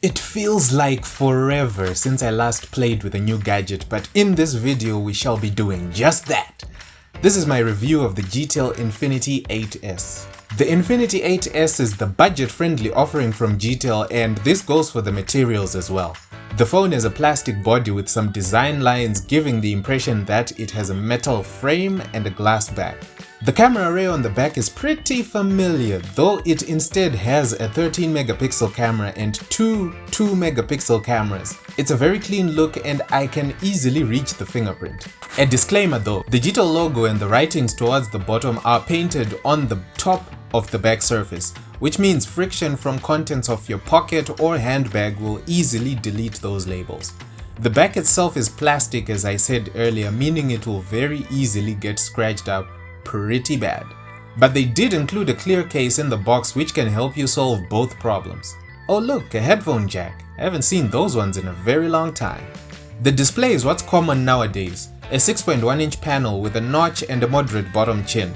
It feels like forever since I last played with a new gadget, but in this video we shall be doing just that. This is my review of the GTeL Infinity 8S. The Infinity 8S is the budget-friendly offering from GTeL, and this goes for the materials as well. The phone has a plastic body with some design lines giving the impression that it has a metal frame and a glass back. The camera array on the back is pretty familiar, though it instead has a 13 megapixel camera and two 2 megapixel cameras. It's a very clean look and I can easily reach the fingerprint. A disclaimer though, the GTeL logo and the writings towards the bottom are painted on the top of the back surface, which means friction from contents of your pocket or handbag will easily delete those labels. The back itself is plastic, as I said earlier, meaning it will very easily get scratched up pretty bad. But they did include a clear case in the box which can help you solve both problems. Oh look, a headphone jack. I haven't seen those ones in a very long time. The display is what's common nowadays, a 6.1-inch panel with a notch and a moderate bottom chin.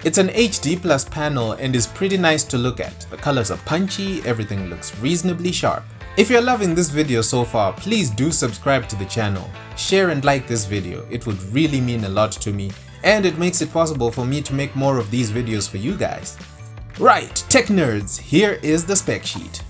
It's an HD Plus panel and is pretty nice to look at. The colors are punchy, everything looks reasonably sharp. If you're loving this video so far, please do subscribe to the channel, share and like this video, it would really mean a lot to me, and it makes it possible for me to make more of these videos for you guys. Right, tech nerds, here is the spec sheet.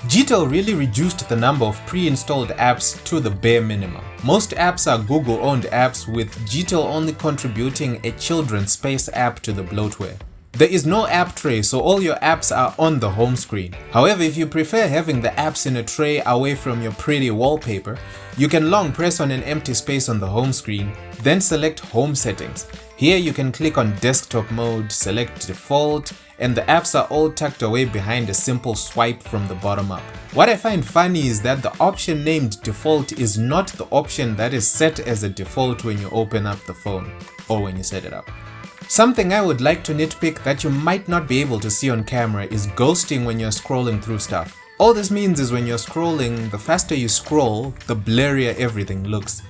GTeL really reduced the number of pre-installed apps to the bare minimum. Most apps are Google-owned apps, with GTeL only contributing a children's space app to the bloatware. There is no app tray, so all your apps are on the home screen. However, if you prefer having the apps in a tray away from your pretty wallpaper, you can long press on an empty space on the home screen, then select Home Settings. Here you can click on Desktop Mode, select Default, and the apps are all tucked away behind a simple swipe from the bottom up. What I find funny is that the option named Default is not the option that is set as a default when you open up the phone, or when you set it up. Something I would like to nitpick that you might not be able to see on camera is ghosting when you're scrolling through stuff. All this means is when you're scrolling, the faster you scroll, the blurrier everything looks.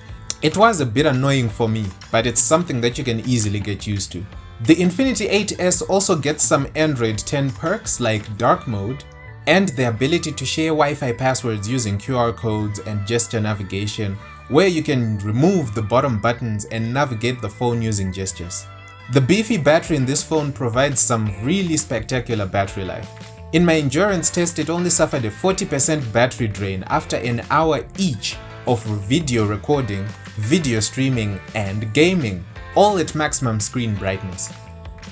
It was a bit annoying for me, but it's something that you can easily get used to. The Infinity 8S also gets some Android 10 perks like dark mode and the ability to share Wi-Fi passwords using QR codes and gesture navigation, where you can remove the bottom buttons and navigate the phone using gestures. The beefy battery in this phone provides some really spectacular battery life. In my endurance test, it only suffered a 40% battery drain after an hour each of video recording, video streaming and gaming, all at maximum screen brightness.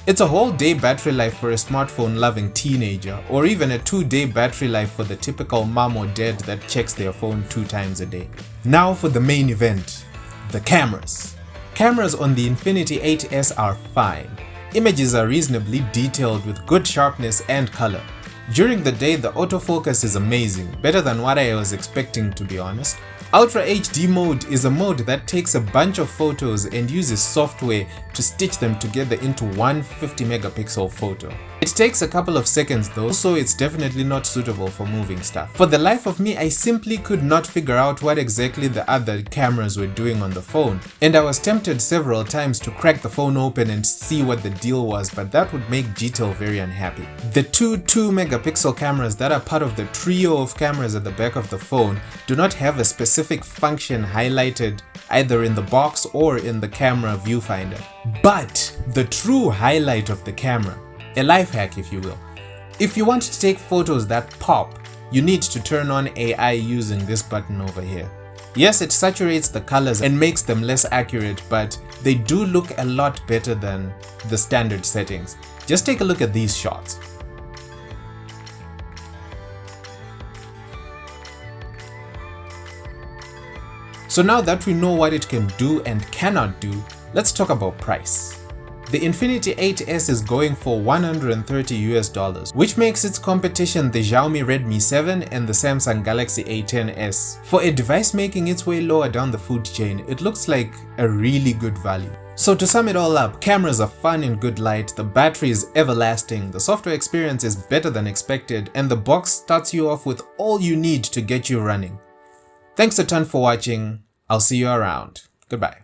It's a whole day battery life for a smartphone loving teenager, or even a 2-day battery life for the typical mom or dad that checks their phone 2 times a day. Now for the main event, the cameras. Cameras on the Infinity 8S are fine. Images are reasonably detailed with good sharpness and color. During the day, the autofocus is amazing, better than what I was expecting, to be honest. Ultra HD mode is a mode that takes a bunch of photos and uses software to stitch them together into one 50 megapixel photo. It takes a couple of seconds though, so it's definitely not suitable for moving stuff. For the life of me, I simply could not figure out what exactly the other cameras were doing on the phone, and I was tempted several times to crack the phone open and see what the deal was, but that would make GTeL very unhappy. The two 2 megapixel cameras that are part of the trio of cameras at the back of the phone do not have a specific function highlighted either in the box or in the camera viewfinder. But the true highlight of the camera, a life hack if you will, if you want to take photos that pop, you need to turn on AI using this button over here. Yes, it saturates the colors and makes them less accurate, but they do look a lot better than the standard settings. Just take a look at these shots. So now that we know what it can do and cannot do, let's talk about price. The Infinity 8S is going for $130 US, which makes its competition the Xiaomi Redmi 7 and the Samsung Galaxy A10s. For a device making its way lower down the food chain, it looks like a really good value. So to sum it all up, cameras are fun in good light, the battery is everlasting, the software experience is better than expected, and the box starts you off with all you need to get you running. Thanks a ton for watching. I'll see you around. Goodbye.